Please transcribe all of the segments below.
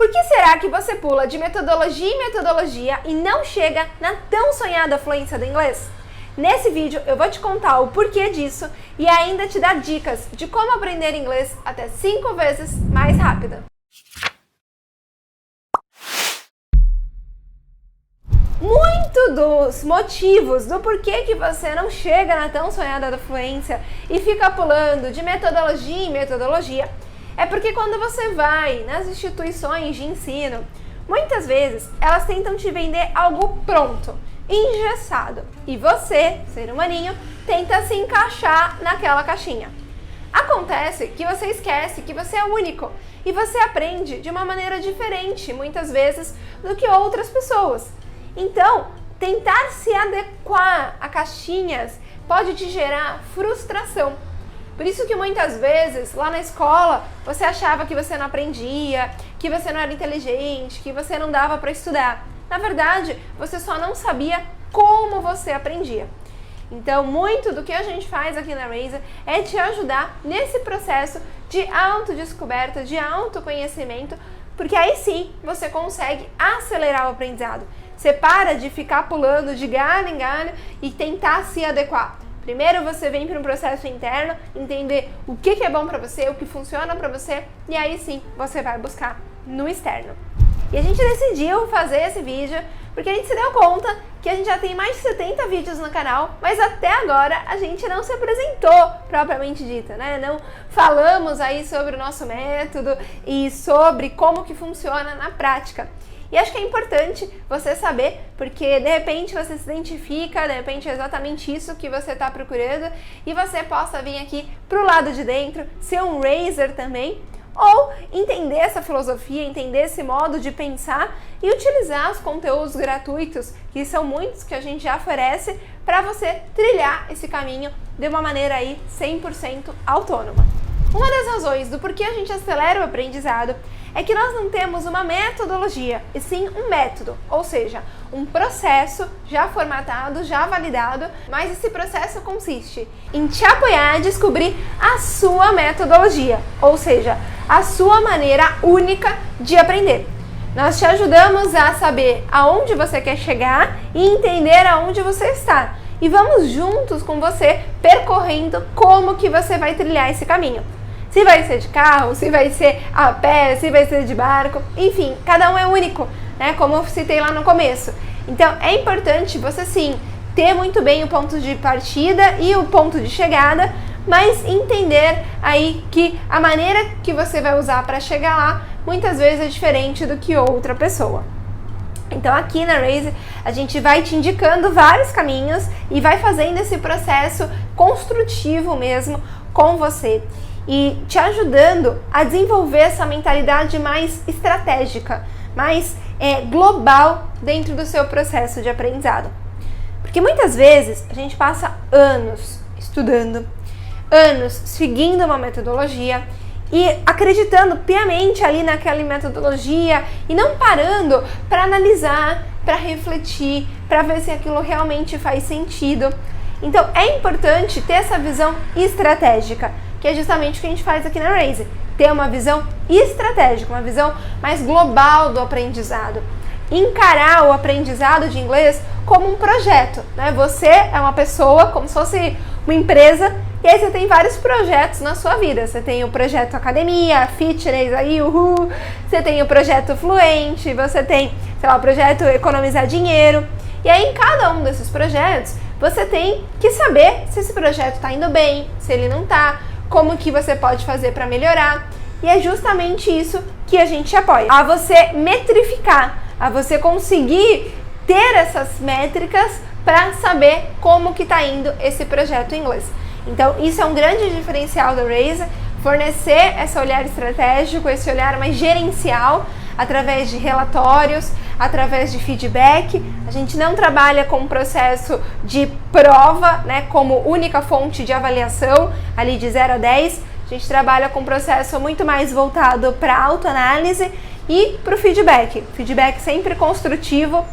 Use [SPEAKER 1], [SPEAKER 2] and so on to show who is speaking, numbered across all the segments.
[SPEAKER 1] Por que será que você pula de metodologia em metodologia e não chega na tão sonhada fluência do inglês? Nesse vídeo eu vou te contar o porquê disso e ainda te dar dicas de como aprender inglês até 5 vezes mais rápido. Muito dos motivos do porquê que você não chega na tão sonhada fluência e fica pulando de metodologia em metodologia é porque quando você vai nas instituições de ensino, muitas vezes elas tentam te vender algo pronto, engessado, e você, ser humaninho, tenta se encaixar naquela caixinha. Acontece que você esquece que você é único e você aprende de uma maneira diferente, muitas vezes, do que outras pessoas. Então, tentar se adequar a caixinhas pode te gerar frustração. Por isso que muitas vezes, lá na escola, você achava que você não aprendia, que você não era inteligente, que você não dava para estudar. Na verdade, você só não sabia como você aprendia. Então, muito do que a gente faz aqui na Razer é te ajudar nesse processo de autodescoberta, de autoconhecimento, porque aí sim você consegue acelerar o aprendizado. Você para de ficar pulando de galho em galho e tentar se adequar. Primeiro você vem para um processo interno, entender o que é bom para você, o que funciona para você, e aí sim você vai buscar no externo. E a gente decidiu fazer esse vídeo porque a gente se deu conta que a gente já tem mais de 70 vídeos no canal, mas até agora a gente não se apresentou propriamente dita, né? Não falamos aí sobre o nosso método e sobre como que funciona na prática. E acho que é importante você saber, porque de repente você se identifica, de repente é exatamente isso que você está procurando e você possa vir aqui pro lado de dentro, ser um Razer também, ou entender essa filosofia, entender esse modo de pensar e utilizar os conteúdos gratuitos, que são muitos que a gente já oferece, para você trilhar esse caminho de uma maneira aí 100% autônoma. Uma das razões do porquê a gente acelera o aprendizado é que nós não temos uma metodologia, e sim um método, ou seja, um processo já formatado, já validado, mas esse processo consiste em te apoiar a descobrir a sua metodologia, ou seja, a sua maneira única de aprender. Nós te ajudamos a saber aonde você quer chegar e entender aonde você está. E vamos juntos com você percorrendo como que você vai trilhar esse caminho. Se vai ser de carro, se vai ser a pé, se vai ser de barco, enfim, cada um é único, né? Como eu citei lá no começo. Então, é importante você sim ter muito bem o ponto de partida e o ponto de chegada, mas entender aí que a maneira que você vai usar para chegar lá, muitas vezes é diferente do que outra pessoa. Então aqui na Razer a gente vai te indicando vários caminhos e vai fazendo esse processo construtivo mesmo com você e te ajudando a desenvolver essa mentalidade mais estratégica, mais global dentro do seu processo de aprendizado. Porque muitas vezes a gente passa anos estudando, anos seguindo uma metodologia e acreditando piamente ali naquela metodologia e não parando para analisar, para refletir, para ver se aquilo realmente faz sentido. Então é importante ter essa visão estratégica, que é justamente o que a gente faz aqui na Razer. Ter uma visão estratégica, uma visão mais global do aprendizado. Encarar o aprendizado de inglês como um projeto, né? Você é uma pessoa, como se fosse uma empresa, e aí você tem vários projetos na sua vida. Você tem o projeto academia, fitness, aí, uhul. Você tem o projeto fluente, você tem, sei lá, o projeto economizar dinheiro. E aí em cada um desses projetos, você tem que saber se esse projeto está indo bem, se ele não está, como que você pode fazer para melhorar. E é justamente isso que a gente apoia. A você metrificar, a você conseguir ter essas métricas para saber como que está indo esse projeto em inglês. Então, isso é um grande diferencial da Razer, fornecer esse olhar estratégico, esse olhar mais gerencial, através de relatórios, através de feedback. A gente não trabalha com um processo de prova, né, como única fonte de avaliação, ali de 0 a 10. A gente trabalha com um processo muito mais voltado para a autoanálise e para o feedback. Feedback sempre construtivo,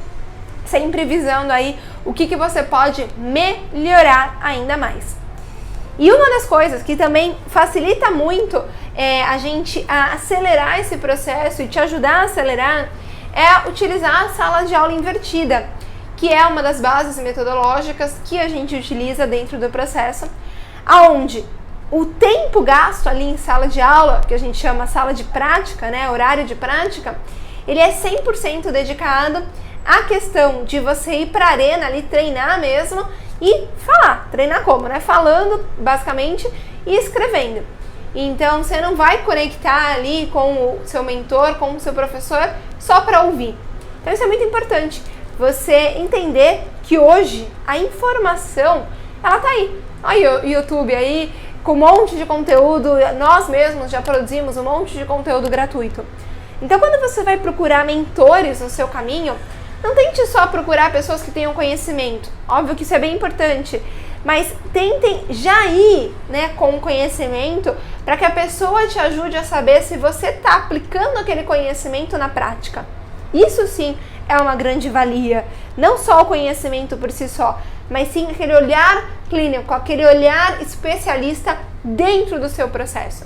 [SPEAKER 1] sempre visando aí o que você pode melhorar ainda mais. E uma das coisas que também facilita muito a gente a acelerar esse processo e te ajudar a acelerar é utilizar a sala de aula invertida, que é uma das bases metodológicas que a gente utiliza dentro do processo, aonde o tempo gasto ali em sala de aula, que a gente chama sala de prática, né, horário de prática, ele é 100% dedicado à questão de você ir para a arena ali, treinar mesmo e falar. Treinar como, né? Falando, basicamente, e escrevendo. Então, você não vai conectar ali com o seu mentor, com o seu professor, só para ouvir. Então, isso é muito importante. Você entender que hoje a informação, ela tá aí. Olha o YouTube aí, com um monte de conteúdo. Nós mesmos já produzimos um monte de conteúdo gratuito. Então, quando você vai procurar mentores no seu caminho, não tente só procurar pessoas que tenham conhecimento. Óbvio que isso é bem importante. Mas tentem já ir, né, com o conhecimento para que a pessoa te ajude a saber se você está aplicando aquele conhecimento na prática. Isso sim é uma grande valia. Não só o conhecimento por si só, mas sim aquele olhar clínico, aquele olhar especialista dentro do seu processo.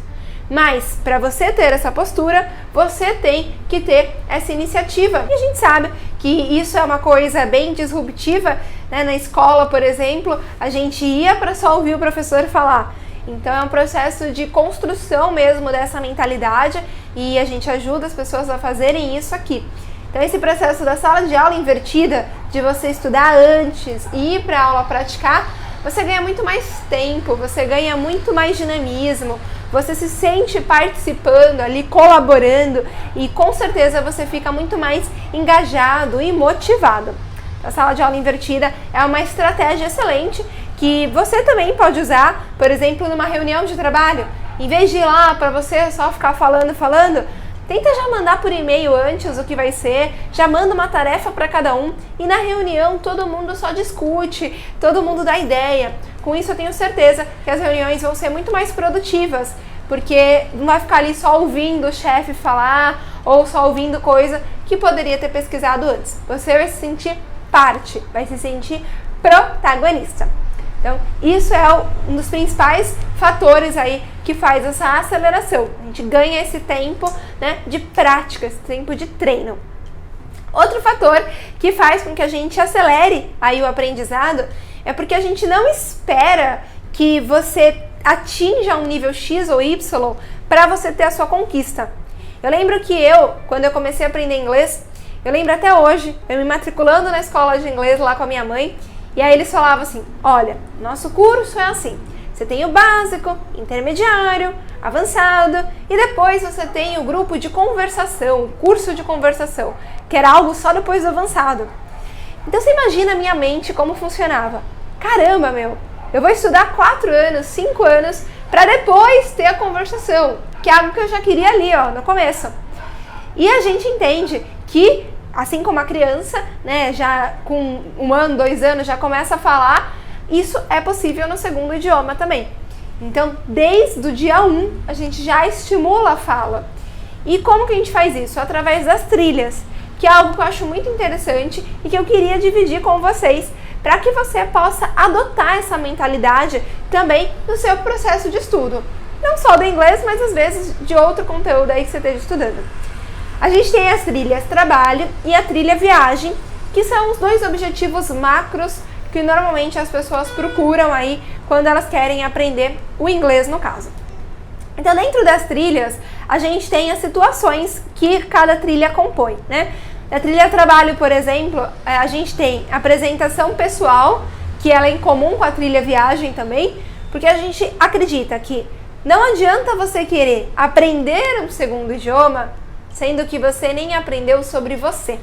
[SPEAKER 1] Mas, para você ter essa postura, você tem que ter essa iniciativa. E a gente sabe que isso é uma coisa bem disruptiva, né? Na escola, por exemplo, a gente ia para só ouvir o professor falar. Então, é um processo de construção mesmo dessa mentalidade e a gente ajuda as pessoas a fazerem isso aqui. Então, esse processo da sala de aula invertida, de você estudar antes e ir para a aula praticar, você ganha muito mais tempo, você ganha muito mais dinamismo, você se sente participando ali, colaborando e com certeza você fica muito mais engajado e motivado. A sala de aula invertida é uma estratégia excelente que você também pode usar, por exemplo, numa reunião de trabalho. Em vez de ir lá para você só ficar falando, tenta já mandar por e-mail antes o que vai ser, já manda uma tarefa para cada um e na reunião todo mundo só discute, todo mundo dá ideia. Com isso eu tenho certeza que as reuniões vão ser muito mais produtivas, porque não vai ficar ali só ouvindo o chefe falar ou só ouvindo coisa que poderia ter pesquisado antes. Você vai se sentir parte, vai se sentir protagonista. Então, isso é um dos principais fatores aí que faz essa aceleração. A gente ganha esse tempo, né, de prática, esse tempo de treino. Outro fator que faz com que a gente acelere aí o aprendizado é porque a gente não espera que você atinja um nível X ou Y para você ter a sua conquista. Eu lembro que quando eu comecei a aprender inglês, eu lembro até hoje, eu me matriculando na escola de inglês lá com a minha mãe, e aí eles falavam assim, olha, nosso curso é assim, você tem o básico, intermediário, avançado, e depois você tem o grupo de conversação, o curso de conversação, que era algo só depois do avançado. Então você imagina a minha mente como funcionava. Caramba, eu vou estudar 4 anos, 5 anos, para depois ter a conversação, que é algo que eu já queria ali, no começo. E a gente entende que, assim como a criança, né, já com 1 ano, 2 anos, já começa a falar, isso é possível no segundo idioma também. Então, desde o dia 1, a gente já estimula a fala. E como que a gente faz isso? Através das trilhas, que é algo que eu acho muito interessante e que eu queria dividir com vocês, para que você possa adotar essa mentalidade também no seu processo de estudo. Não só do inglês, mas às vezes de outro conteúdo aí que você esteja estudando. A gente tem as trilhas trabalho e a trilha viagem, que são os 2 objetivos macros que normalmente as pessoas procuram aí quando elas querem aprender o inglês, no caso. Então, dentro das trilhas, a gente tem as situações que cada trilha compõe, né? Na trilha trabalho, por exemplo, a gente tem a apresentação pessoal, que ela é em comum com a trilha viagem também, porque a gente acredita que não adianta você querer aprender um segundo idioma, sendo que você nem aprendeu sobre você.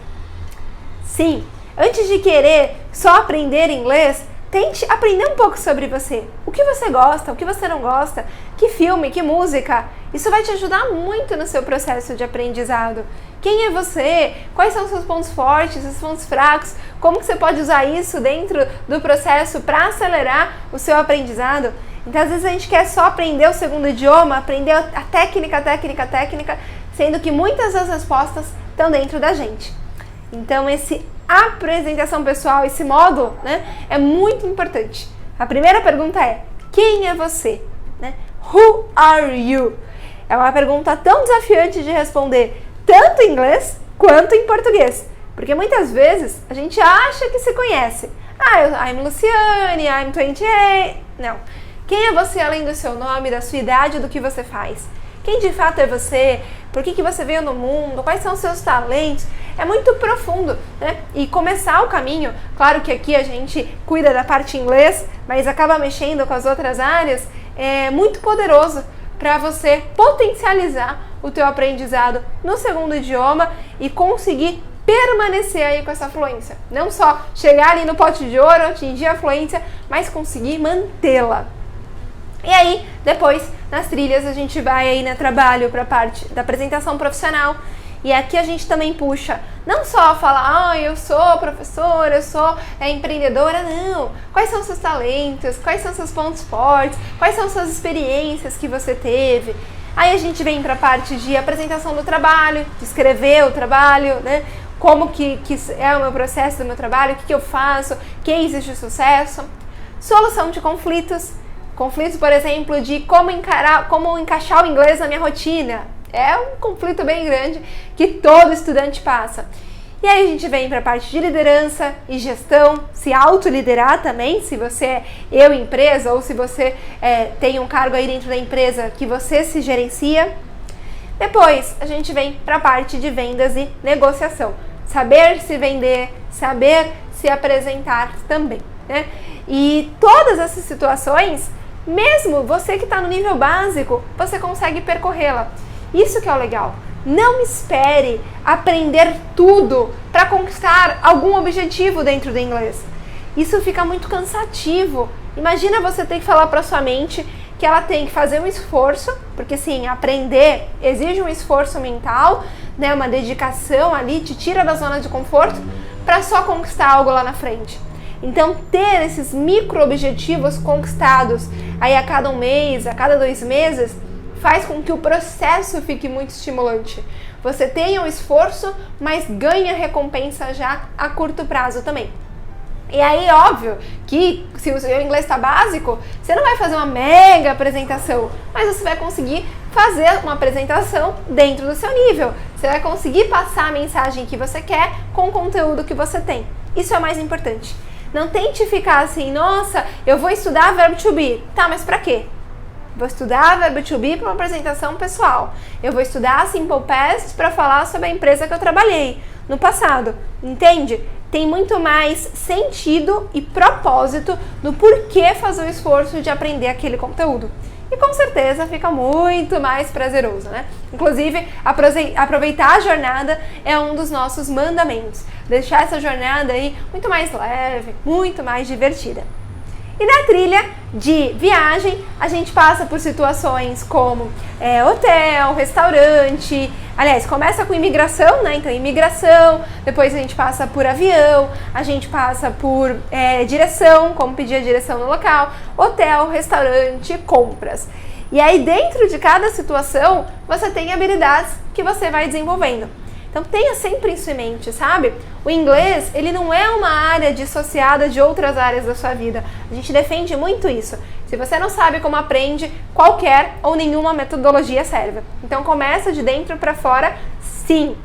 [SPEAKER 1] Sim, antes de querer só aprender inglês, tente aprender um pouco sobre você. O que você gosta, o que você não gosta, que filme, que música. Isso vai te ajudar muito no seu processo de aprendizado. Quem é você? Quais são os seus pontos fortes, os pontos fracos? Como que você pode usar isso dentro do processo para acelerar o seu aprendizado? Então, às vezes a gente quer só aprender o segundo idioma, aprender a técnica, sendo que muitas das respostas estão dentro da gente. Então, esse apresentação pessoal, esse módulo, né, é muito importante. A primeira pergunta é, quem é você? Né? Who are you? é uma pergunta tão desafiante de responder, tanto em inglês quanto em português. Porque muitas vezes a gente acha que se conhece. I'm Luciane, I'm 28. Não. Quem é você além do seu nome, da sua idade, do que você faz? Quem de fato é você? Por que você veio no mundo? Quais são os seus talentos? É muito profundo, né? E começar o caminho, claro que aqui a gente cuida da parte em inglês, mas acaba mexendo com as outras áreas, é muito poderoso para você potencializar o teu aprendizado no segundo idioma e conseguir permanecer aí com essa fluência. Não só chegar ali no pote de ouro, atingir a fluência, mas conseguir mantê-la. E aí, depois, nas trilhas, a gente vai aí, né, trabalho para a parte da apresentação profissional. E aqui a gente também puxa, não só falar, eu sou professora, eu sou empreendedora, não. Quais são os seus talentos, quais são os seus pontos fortes, quais são as suas experiências que você teve. Aí a gente vem para a parte de apresentação do trabalho, de escrever o trabalho, né? Como que é o meu processo do meu trabalho, o que eu faço, cases de sucesso. Solução de conflitos. Conflitos, por exemplo, de como encaixar o inglês na minha rotina. É um conflito bem grande que todo estudante passa. E aí a gente vem para a parte de liderança e gestão, se autoliderar também, se você é empresa ou se você tem um cargo aí dentro da empresa que você se gerencia. Depois a gente vem para a parte de vendas e negociação. Saber se vender, saber se apresentar também, né? E todas essas situações, mesmo você que está no nível básico, você consegue percorrê-la. Isso que é o legal. Não espere aprender tudo para conquistar algum objetivo dentro do inglês. Isso fica muito cansativo. Imagina você ter que falar para sua mente que ela tem que fazer um esforço, porque sim, aprender exige um esforço mental, né, uma dedicação ali, te tira da zona de conforto para só conquistar algo lá na frente. Então, ter esses micro objetivos conquistados aí a cada um mês, a cada 2 meses, faz com que o processo fique muito estimulante. Você tenha um esforço, mas ganha recompensa já a curto prazo também. E aí, óbvio, que se o seu inglês está básico, você não vai fazer uma mega apresentação, mas você vai conseguir fazer uma apresentação dentro do seu nível. Você vai conseguir passar a mensagem que você quer com o conteúdo que você tem. Isso é o mais importante. Não tente ficar assim, nossa, eu vou estudar verbo to be. Tá, mas pra quê? Vou estudar verbo to be para uma apresentação pessoal. Eu vou estudar simple past para falar sobre a empresa que eu trabalhei no passado. Entende? Tem muito mais sentido e propósito no porquê fazer o esforço de aprender aquele conteúdo. E com certeza fica muito mais prazeroso, né? Inclusive, aproveitar a jornada é um dos nossos mandamentos. Deixar essa jornada aí muito mais leve, muito mais divertida. E na trilha de viagem, a gente passa por situações como hotel, restaurante. Aliás, começa com imigração, né? Então, imigração, depois a gente passa por avião, a gente passa por direção, como pedir a direção no local, hotel, restaurante, compras. E aí, dentro de cada situação, você tem habilidades que você vai desenvolvendo. Então tenha sempre isso em mente, sabe? O inglês, ele não é uma área dissociada de outras áreas da sua vida. A gente defende muito isso. Se você não sabe como aprende, qualquer ou nenhuma metodologia serve. Então começa de dentro para fora, sim.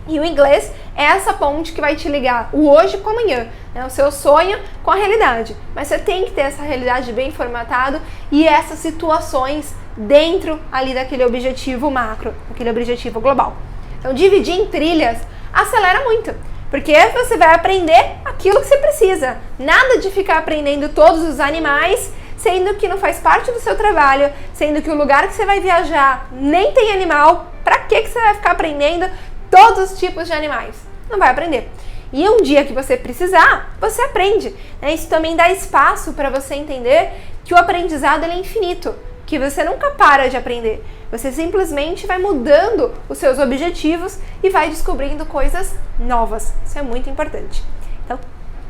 [SPEAKER 1] E o inglês é essa ponte que vai te ligar o hoje com o amanhã, né? O seu sonho com a realidade. Mas você tem que ter essa realidade bem formatada e essas situações dentro ali daquele objetivo macro, aquele objetivo global. Então, dividir em trilhas acelera muito, porque você vai aprender aquilo que você precisa. Nada de ficar aprendendo todos os animais, sendo que não faz parte do seu trabalho, sendo que o lugar que você vai viajar nem tem animal. Pra que você vai ficar aprendendo todos os tipos de animais? Não vai aprender. E um dia que você precisar, você aprende, né? Isso também dá espaço para você entender que o aprendizado ele é infinito, que você nunca para de aprender. Você simplesmente vai mudando os seus objetivos e vai descobrindo coisas novas. Isso é muito importante. Então,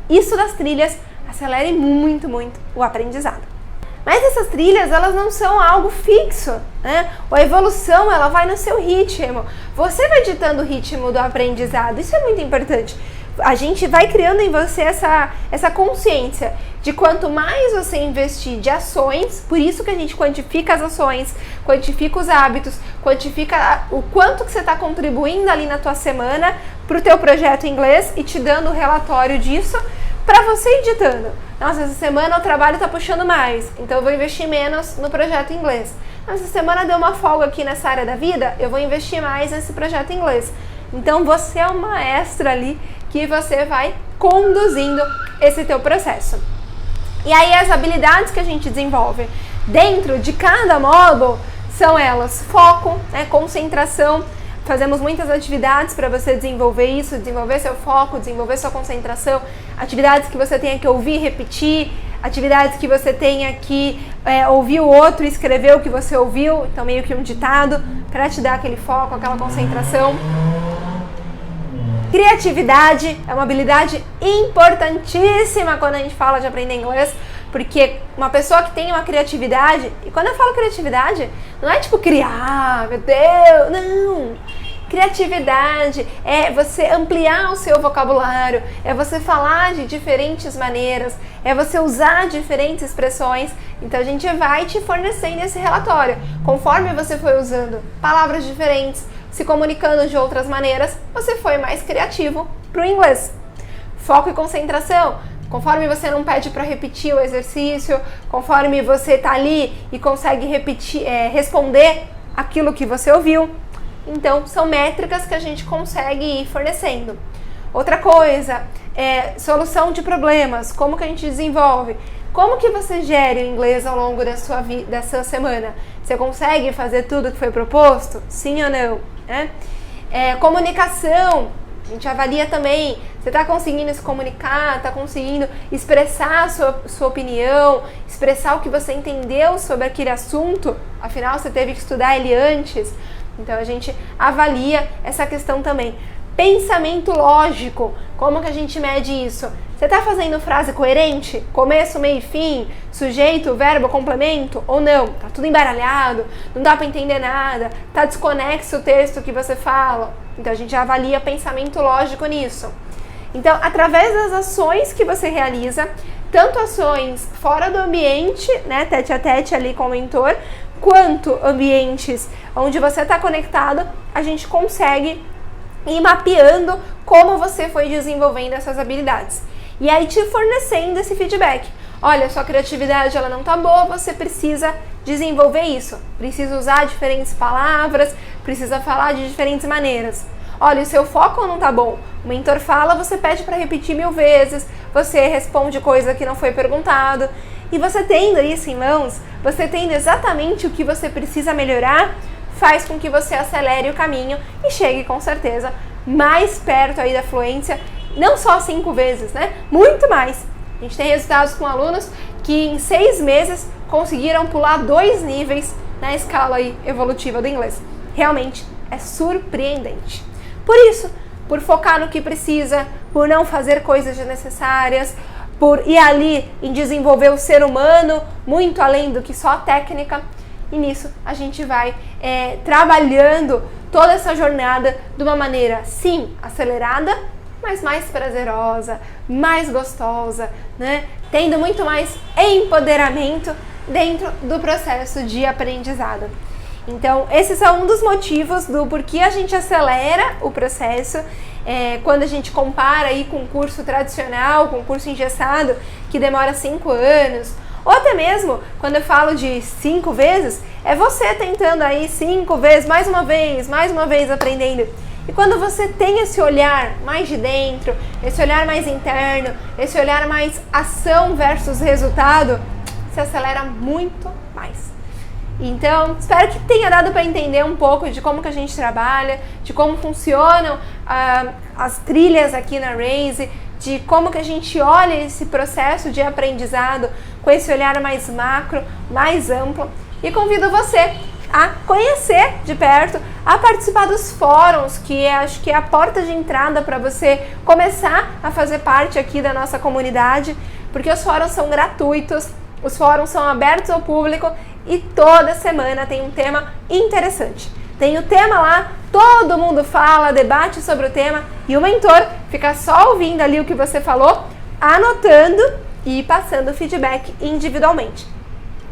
[SPEAKER 1] isso das trilhas acelere muito, muito o aprendizado. Mas essas trilhas, elas não são algo fixo, né? A evolução, ela vai no seu ritmo. Você vai ditando o ritmo do aprendizado. Isso é muito importante. A gente vai criando em você essa consciência de quanto mais você investir de ações, por isso que a gente quantifica as ações, quantifica os hábitos, quantifica o quanto que você está contribuindo ali na tua semana para o teu projeto em inglês e te dando o relatório disso para você ir ditando. Nossa, essa semana o trabalho está puxando mais, então eu vou investir menos no projeto em inglês. Essa semana deu uma folga aqui nessa área da vida, eu vou investir mais nesse projeto em inglês. Então você é o maestro ali que você vai conduzindo esse teu processo. E aí as habilidades que a gente desenvolve dentro de cada módulo são elas: foco, né, concentração. Fazemos muitas atividades para você desenvolver isso, desenvolver seu foco, desenvolver sua concentração, atividades que você tenha que ouvir e repetir, atividades que você tenha que ouvir o outro e escrever o que você ouviu, então meio que um ditado para te dar aquele foco, aquela concentração. Criatividade é uma habilidade importantíssima quando a gente fala de aprender inglês, porque uma pessoa que tem uma criatividade, e quando eu falo criatividade, não é tipo criar, meu Deus, não. Criatividade é você ampliar o seu vocabulário, é você falar de diferentes maneiras, é você usar diferentes expressões. Então a gente vai te fornecendo esse relatório. Conforme você foi usando palavras diferentes, se comunicando de outras maneiras, você foi mais criativo para o inglês. Foco e concentração. Conforme você não pede para repetir o exercício, conforme você está ali e consegue repetir, responder aquilo que você ouviu. Então, são métricas que a gente consegue ir fornecendo. Outra coisa, solução de problemas. Como que a gente desenvolve? Como que você gera o inglês ao longo da sua semana? Você consegue fazer tudo que foi proposto? Sim ou não? Comunicação. A gente avalia também, você está conseguindo se comunicar, está conseguindo expressar a sua opinião, expressar o que você entendeu sobre aquele assunto, afinal você teve que estudar ele antes. Então a gente avalia essa questão também. Pensamento lógico, como que a gente mede isso? Você está fazendo frase coerente? Começo, meio e fim? Sujeito, verbo, complemento? Ou não? Tá tudo embaralhado, não dá para entender nada, tá desconexo o texto que você fala. Então a gente avalia pensamento lógico nisso. Então, através das ações que você realiza, tanto ações fora do ambiente, né, tete a tete ali com o mentor, quanto ambientes onde você está conectado, a gente consegue ir mapeando como você foi desenvolvendo essas habilidades. E aí te fornecendo esse feedback. Olha, sua criatividade ela não tá boa, você precisa desenvolver isso. Precisa usar diferentes palavras, precisa falar de diferentes maneiras. Olha, o seu foco não tá bom. O mentor fala, você pede para repetir 1000 vezes, você responde coisa que não foi perguntado. E você tendo isso em mãos, você tendo exatamente o que você precisa melhorar, faz com que você acelere o caminho e chegue com certeza mais perto aí da fluência, não só 5 vezes, né? Muito mais. A gente tem resultados com alunos que em 6 meses conseguiram pular 2 níveis na escala aí evolutiva do inglês. Realmente é surpreendente. Por isso, por focar no que precisa, por não fazer coisas desnecessárias, por ir ali em desenvolver o ser humano muito além do que só a técnica. E nisso a gente vai trabalhando toda essa jornada de uma maneira, sim, acelerada, mas mais prazerosa, mais gostosa, né? Tendo muito mais empoderamento dentro do processo de aprendizado. Então, esses são um dos motivos do porquê a gente acelera o processo quando a gente compara aí com o curso tradicional, com o curso engessado, que demora 5 anos, ou até mesmo, quando eu falo de 5 vezes, é você tentando aí 5 vezes, mais uma vez aprendendo. E quando você tem esse olhar mais de dentro, esse olhar mais interno, esse olhar mais ação versus resultado, você acelera muito mais. Então, espero que tenha dado para entender um pouco de como que a gente trabalha, de como funcionam as trilhas aqui na Raise, de como que a gente olha esse processo de aprendizado com esse olhar mais macro, mais amplo. E convido você a conhecer de perto, a participar dos fóruns, que acho que é a porta de entrada para você começar a fazer parte aqui da nossa comunidade, porque os fóruns são gratuitos, os fóruns são abertos ao público e toda semana tem um tema interessante. Tem o tema lá, todo mundo fala, debate sobre o tema e o mentor fica só ouvindo ali o que você falou, anotando e ir passando feedback individualmente.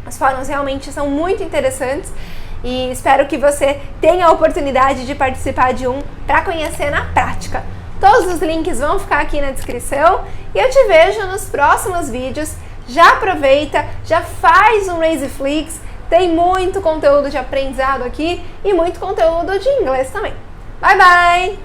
[SPEAKER 1] Os fóruns realmente são muito interessantes e espero que você tenha a oportunidade de participar de um para conhecer na prática. Todos os links vão ficar aqui na descrição e eu te vejo nos próximos vídeos. Já aproveita, já faz um Raiseflix, tem muito conteúdo de aprendizado aqui e muito conteúdo de inglês também. Bye, bye!